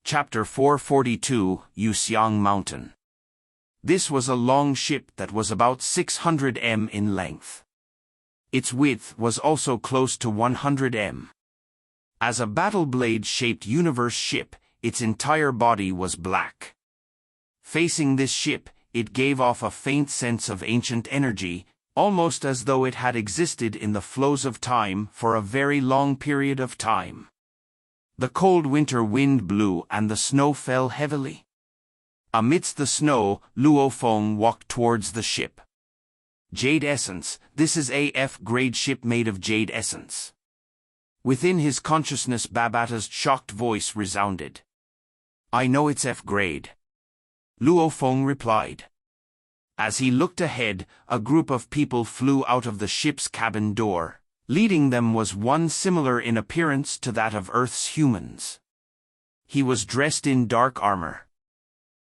Chapter 442, Xiang Mountain. This was a long ship that was about 600 m in length. Its width was also close to 100 m. As a battle blade-shaped universe ship, its entire body was black. Facing this ship, it gave off a faint sense of ancient energy, almost as though it had existed in the flows of time for a very long period of time. The cold winter wind blew and the snow fell heavily. Amidst the snow, Luo Feng walked towards the ship. Jade Essence, this is a F-grade ship made of jade essence. Within his consciousness, Babata's shocked voice resounded. I know it's F-grade. Luo Feng replied. As he looked ahead, a group of people flew out of the ship's cabin door. Leading them was one similar in appearance to that of Earth's humans. He was dressed in dark armor.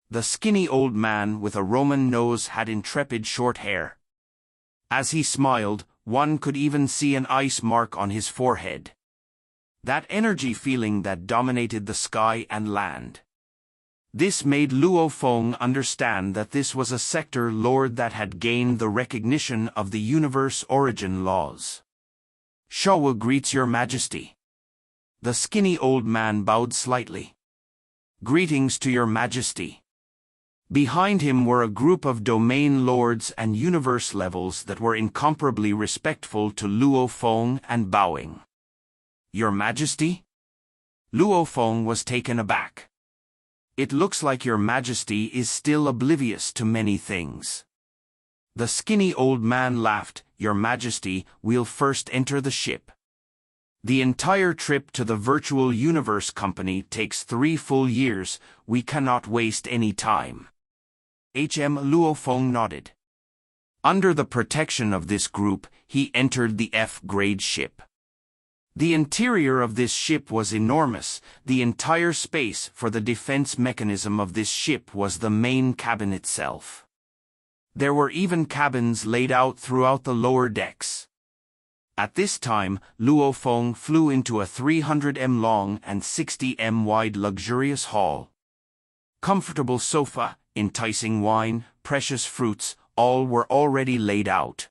The skinny old man with a Roman nose had intrepid short hair. As he smiled, one could even see an ice mark on his forehead. That energy feeling that dominated the sky and land. This made Luo Feng understand that this was a sector lord that had gained the recognition of the universe origin laws. Shawu greets your majesty. The skinny old man bowed slightly. Greetings to your majesty. Behind him were a group of domain lords and universe levels that were incomparably respectful to Luo Feng and bowing. Your majesty? Luo Feng was taken aback. It looks like your majesty is still oblivious to many things. The skinny old man laughed. Your majesty, we'll first enter the ship. The entire trip to the virtual universe company takes 3 full years. We cannot waste any time. Luo Feng nodded. Under the protection of this group, he entered the F-grade ship. The interior of this ship was enormous. The entire space for the defense mechanism of this ship was the main cabin itself. There were even cabins laid out throughout the lower decks. At this time, Luo Feng flew into a 300 m long and 60 m wide luxurious hall. Comfortable sofa, enticing wine, precious fruits, all were already laid out.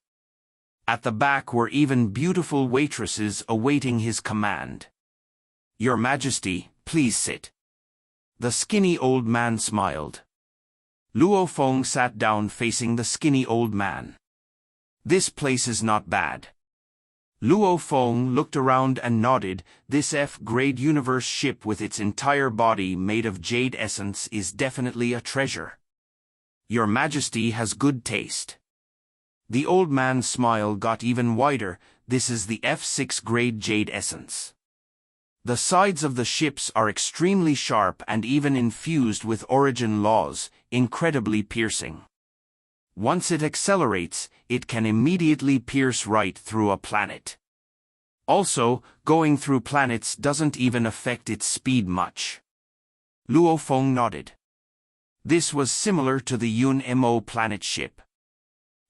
At the back were even beautiful waitresses awaiting his command. Your Majesty, please sit. The skinny old man smiled. Luo Feng sat down facing the skinny old man. This place is not bad. Luo Feng looked around and nodded. This F-grade universe ship with its entire body made of jade essence is definitely a treasure. Your Majesty has good taste. The old man's smile got even wider. This is the F6 grade jade essence. The sides of the ships are extremely sharp and even infused with origin laws, incredibly piercing. Once it accelerates, it can immediately pierce right through a planet. Also, going through planets doesn't even affect its speed much. Luo Feng nodded. This was similar to the Yun Mo planet ship.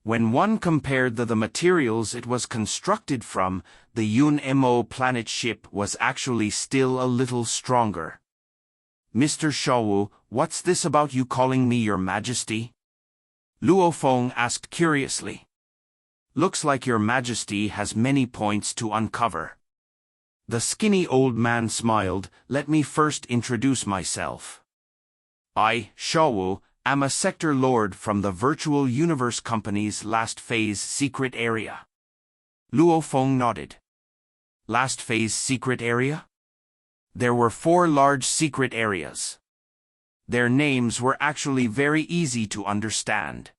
When one compared the materials it was constructed from, the Yun Mo planet ship was actually still a little stronger. Mr. Shawu, what's this about you calling me your majesty? Luo Feng asked curiously. Looks like your majesty has many points to uncover. The skinny old man smiled. Let me first introduce myself. I, Shawu, am a sector lord from the Virtual Universe Company's last phase secret area. Luo Feng nodded. Last phase secret area? There were 4 large secret areas. Their names were actually very easy to understand.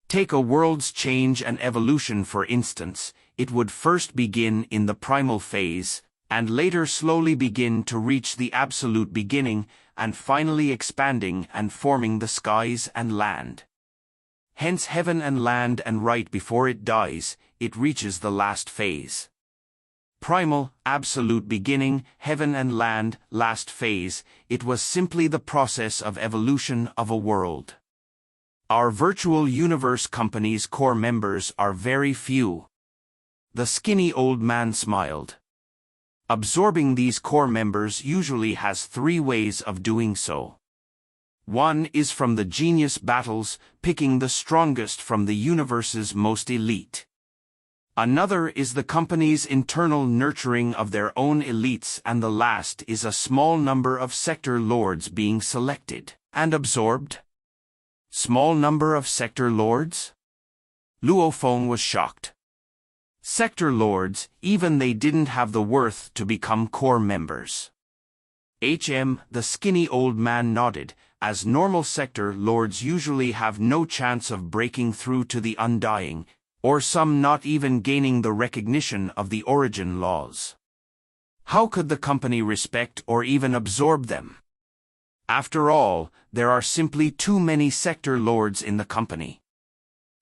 Take a world's change and evolution for instance. It would first begin in the primal phase, and later slowly begin to reach the absolute beginning, and finally expanding and forming the skies and land. Hence heaven and land, and right before it dies, it reaches the last phase. Primal, absolute beginning, heaven and land, last phase, it was simply the process of evolution of a world. Our virtual universe company's core members are very few. The skinny old man smiled. Absorbing these core members usually has three ways of doing so. One is from the genius battles, picking the strongest from the universe's most elite. Another is the company's internal nurturing of their own elites, and the last is a small number of sector lords being selected and absorbed. Small number of sector lords? Luo Feng was shocked. Sector lords, even they didn't have the worth to become core members. The skinny old man nodded, as normal sector lords usually have no chance of breaking through to the Undying, or some not even gaining the recognition of the origin laws. How could the company respect or even absorb them? After all, there are simply too many sector lords in the company.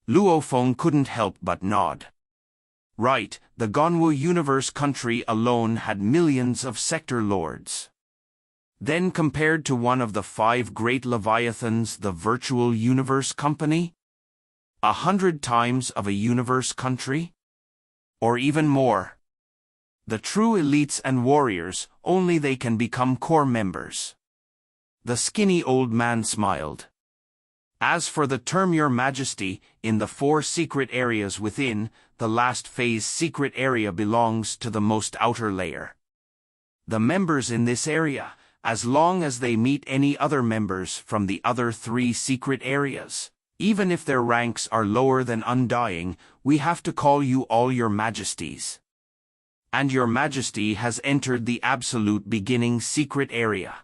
Luo Feng couldn't help but nod. Right, the Gonwu Universe country alone had millions of sector lords. Then compared to one of the 5 great leviathans, the Virtual Universe Company? 100 times of a universe country? Or even more. The true elites and warriors, only they can become core members. The skinny old man smiled. As for the term Your Majesty, in the 4 secret areas within, the last phase secret area belongs to the most outer layer. The members in this area, as long as they meet any other members from the other 3 secret areas, even if their ranks are lower than Undying, we have to call you all Your Majesties. And Your Majesty has entered the absolute beginning secret area.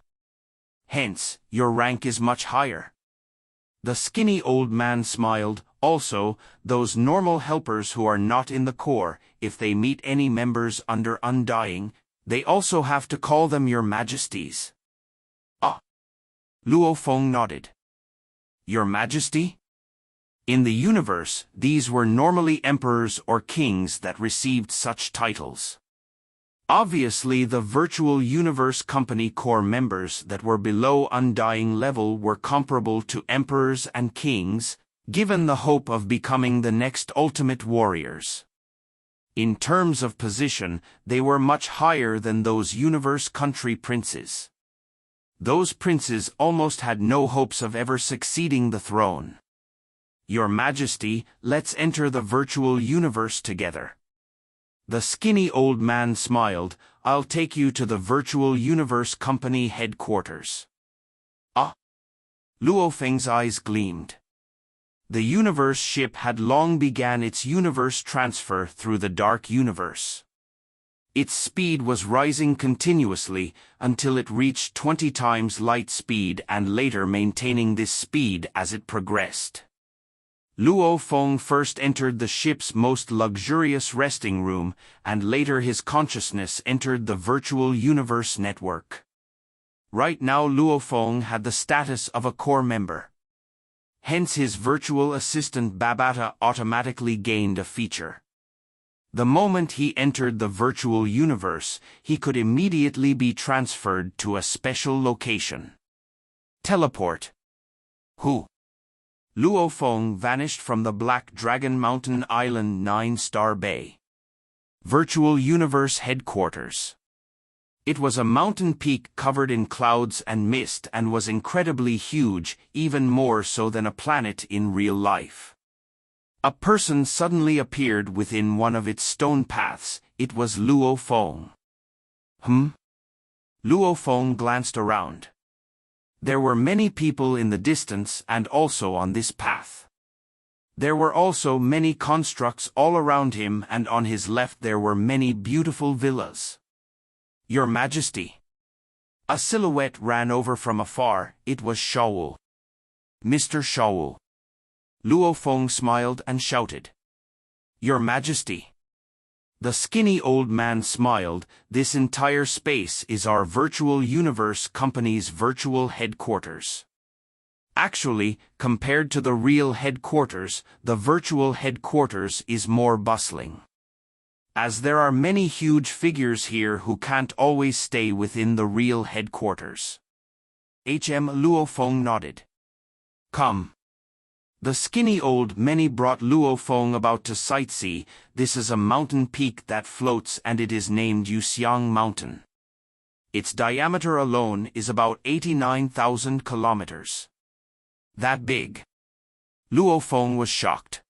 Hence, your rank is much higher. The skinny old man smiled. Also, those normal helpers who are not in the core, if they meet any members under Undying, they also have to call them Your Majesties. Ah! Luo Feng nodded. Your Majesty? In the universe, these were normally emperors or kings that received such titles. Obviously, the Virtual Universe Company core members that were below Undying level were comparable to emperors and kings, given the hope of becoming the next ultimate warriors. In terms of position, they were much higher than those universe country princes. Those princes almost had no hopes of ever succeeding the throne. Your Majesty, let's enter the virtual universe together. The skinny old man smiled. I'll take you to the Virtual Universe Company headquarters. Ah! Luo Feng's eyes gleamed. The universe ship had long begun its universe transfer through the dark universe. Its speed was rising continuously until it reached 20 times light speed, and later maintaining this speed as it progressed. Luo Feng first entered the ship's most luxurious resting room, and later his consciousness entered the virtual universe network. Right now Luo Feng had the status of a core member. Hence his virtual assistant Babata automatically gained a feature. The moment he entered the virtual universe, he could immediately be transferred to a special location. Teleport. Who? Luo Feng vanished from the Black Dragon Mountain Island 9-star Bay. Virtual Universe Headquarters. It was a mountain peak covered in clouds and mist and was incredibly huge, even more so than a planet in real life. A person suddenly appeared within one of its stone paths. It was Luo Feng. Luo Feng glanced around. There were many people in the distance and also on this path. There were also many constructs all around him, and on his left there were many beautiful villas. Your Majesty. A silhouette ran over from afar. It was Shawu. Mr. Shawu. Luo Feng smiled and shouted. Your Majesty. The skinny old man smiled. This entire space is our Virtual Universe Company's virtual headquarters. Actually, compared to the real headquarters, the virtual headquarters is more bustling. As there are many huge figures here who can't always stay within the real headquarters. Luo Feng nodded. Come. The skinny old many brought Luo Feng about to sightsee. This is a mountain peak that floats and it is named Xiang Mountain. Its diameter alone is about 89,000 kilometers. That big. Luo Feng was shocked.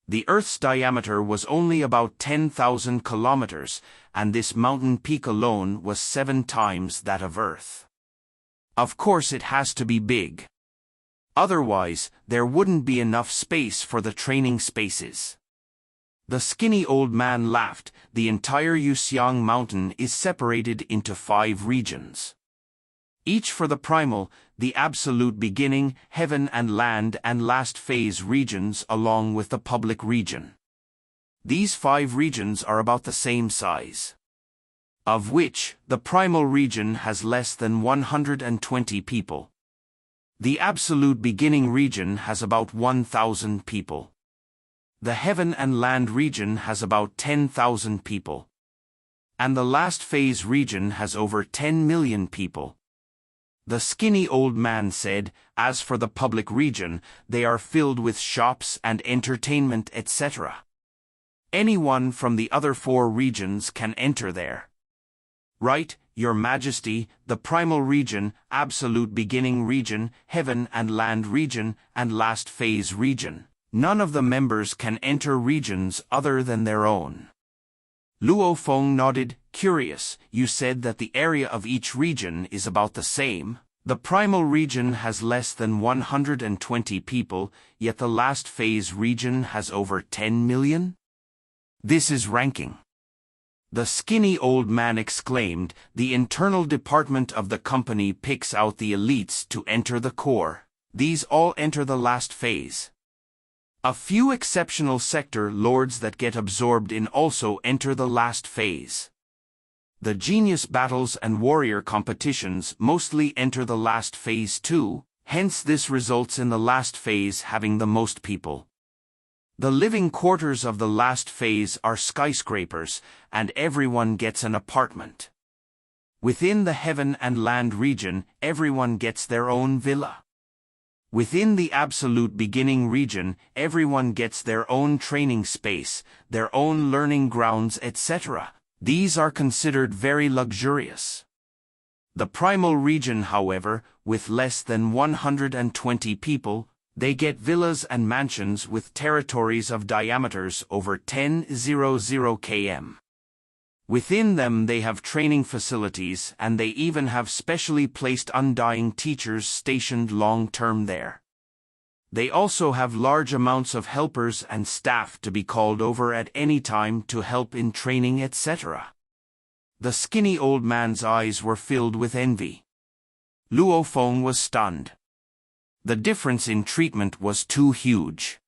The Earth's diameter was only about 10,000 kilometers, and this mountain peak alone was 7 times that of Earth. Of course it has to be big. Otherwise, there wouldn't be enough space for the training spaces. The skinny old man laughed. The entire Xiang Mountain is separated into 5 regions. Each for the primal, the absolute beginning, heaven and land and last phase regions along with the public region. These 5 regions are about the same size. Of which, the primal region has less than 120 people. The absolute beginning region has about 1,000 people. The heaven and land region has about 10,000 people. And the last phase region has over 10 million people. The skinny old man said, as for the public region, they are filled with shops and entertainment, etc. Anyone from the other 4 regions can enter there. Right, Your Majesty, the primal region, absolute beginning region, heaven and land region, and last phase region. None of the members can enter regions other than their own. Luo Feng nodded, curious. You said that the area of each region is about the same. The primal region has less than 120 people, yet the last phase region has over 10 million? This is ranking. The skinny old man exclaimed. The internal department of the company picks out the elites to enter the core. These all enter the last phase. A few exceptional sector lords that get absorbed in also enter the last phase. The genius battles and warrior competitions mostly enter the last phase too, hence this results in the last phase having the most people. The living quarters of the last phase are skyscrapers, and everyone gets an apartment. Within the heaven and land region, everyone gets their own villa. Within the absolute beginning region, everyone gets their own training space, their own learning grounds, etc. These are considered very luxurious. The primal region, however, with less than 120 people, they get villas and mansions with territories of diameters over 10,000 km. Within them they have training facilities and they even have specially placed undying teachers stationed long-term there. They also have large amounts of helpers and staff to be called over at any time to help in training, etc. The skinny old man's eyes were filled with envy. Luo Feng was stunned. The difference in treatment was too huge.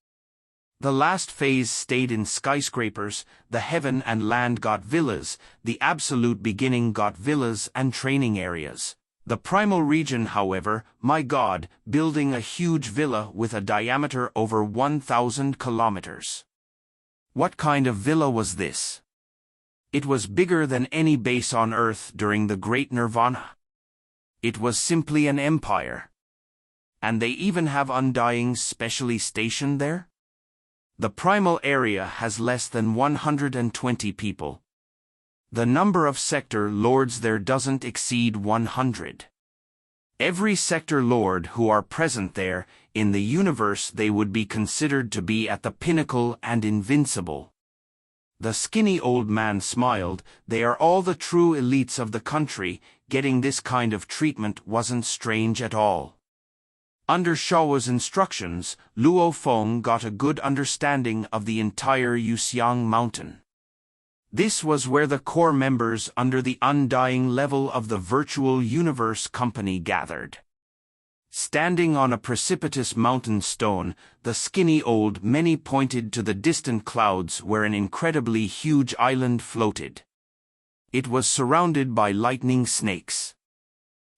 The last phase stayed in skyscrapers, the heaven and land got villas, the absolute beginning got villas and training areas. The primal region, however, my God, building a huge villa with a diameter over 1,000 kilometers. What kind of villa was this? It was bigger than any base on Earth during the Great Nirvana. It was simply an empire. And they even have undyings specially stationed there? The primal area has less than 120 people. The number of sector lords there doesn't exceed 100. Every sector lord who are present there, in the universe they would be considered to be at the pinnacle and invincible. The skinny old man smiled. They are all the true elites of the country. Getting this kind of treatment wasn't strange at all. Under Shao's instructions, Luo Feng got a good understanding of the entire Xiang Mountain. This was where the core members under the undying level of the virtual universe company gathered. Standing on a precipitous mountain stone, the skinny old many pointed to the distant clouds where an incredibly huge island floated. It was surrounded by lightning snakes.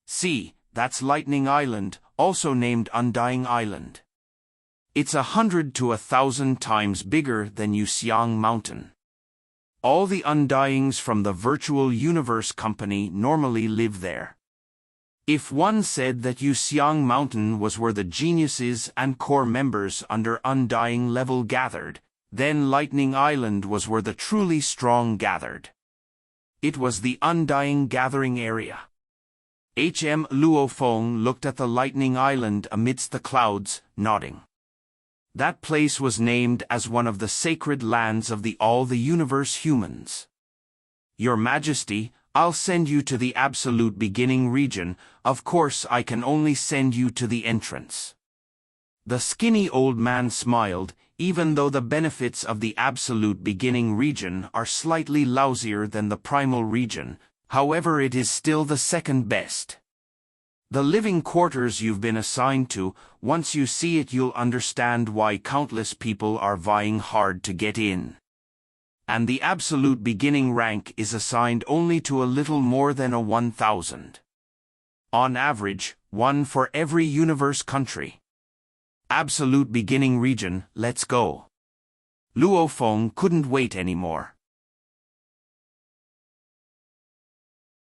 See, that's Lightning Island, also named Undying Island. It's 100 to 1,000 times bigger than Xiang Mountain. All the undyings from the virtual universe company normally live there. If one said that Xiang Mountain was where the geniuses and core members under Undying Level gathered, then Lightning Island was where the truly strong gathered. It was the Undying Gathering area. Luo Feng looked at the Lightning Island amidst the clouds, nodding. That place was named as one of the sacred lands of all the universe humans. Your Majesty, I'll send you to the absolute beginning region. Of course I can only send you to the entrance. The skinny old man smiled, even though the benefits of the absolute beginning region are slightly lousier than the primal region, however it is still the second best. The living quarters you've been assigned to, once you see it you'll understand why countless people are vying hard to get in. And the absolute beginning rank is assigned only to a little more than a 1,000. On average, one for every universe country. Absolute beginning region, let's go. Luo Feng couldn't wait anymore.